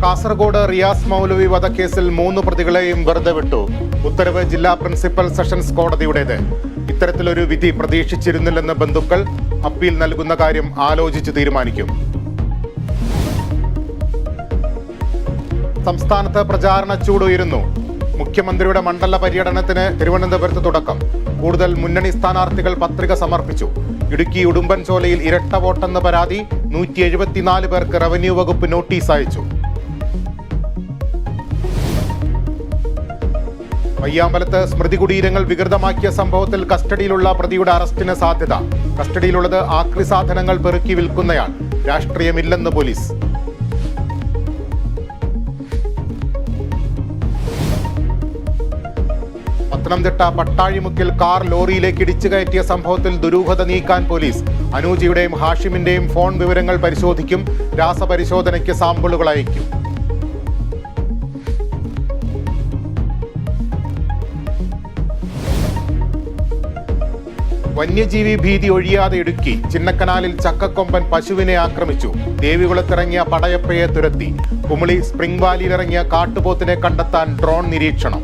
കാസർഗോഡ് റിയാസ് മൗലവി വധക്കേസിൽ 3 പ്രതികളെയും വെറുതെ വിട്ടു. ഉത്തരവ് ജില്ലാ പ്രിൻസിപ്പൽ സെഷൻസ് കോടതിയുടേത്. ഇത്തരത്തിലൊരു വിധി പ്രതീക്ഷിച്ചിരുന്നില്ലെന്ന് ബന്ധുക്കൾ. അപ്പീൽ നൽകുന്ന കാര്യം ആലോചിച്ച് തീരുമാനിക്കും. സംസ്ഥാനത്ത് പ്രചാരണ ചൂടുയരുന്നു. മുഖ്യമന്ത്രിയുടെ മണ്ഡല പര്യടനത്തിന് തിരുവനന്തപുരത്ത് തുടക്കം. കൂടുതൽ മുന്നണി സ്ഥാനാർത്ഥികൾ പത്രിക സമർപ്പിച്ചു. ഇടുക്കി ഉടുമ്പൻചോലയിൽ ഇരട്ട വോട്ടെന്ന് പരാതി. 174 പേർക്ക് റവന്യൂ വകുപ്പ് നോട്ടീസ് അയച്ചു. പയ്യാമ്പലത്ത് സ്മൃതി കുടീരങ്ങൾ വികൃതമാക്കിയ സംഭവത്തിൽ കസ്റ്റഡിയിലുള്ള പ്രതിയുടെ അറസ്റ്റിന് സാധ്യത. കസ്റ്റഡിയിലുള്ളത് ആക്രി സാധനങ്ങൾ പെറുക്കി വിൽക്കുന്നയാൾ. രാഷ്ട്രീയമില്ലെന്ന് പോലീസ്. പത്തനംതിട്ട പട്ടാഴിമുക്കിൽ കാർ ലോറിയിലേക്ക് ഇടിച്ചു കയറ്റിയ സംഭവത്തിൽ ദുരൂഹത നീക്കാൻ പോലീസ്. അനൂജിയുടെയും ഹാഷിമിന്റെയും ഫോൺ വിവരങ്ങൾ പരിശോധിക്കും. രാസപരിശോധനയ്ക്ക് സാമ്പിളുകൾ അയക്കും. വന്യജീവി ഭീതി ഒഴിയാതെ ഇടുക്കി. ചിന്നക്കനാലിൽ ചക്കക്കൊമ്പൻ പശുവിനെ ആക്രമിച്ചു. ദേവികുളത്തിറങ്ങിയ പടയപ്പയെ തുരത്തി. കുമളി സ്പ്രിംഗ് വാലിയിലിറങ്ങിയ കാട്ടുപോത്തിനെ കണ്ടെത്താൻ ഡ്രോൺ നിരീക്ഷണം.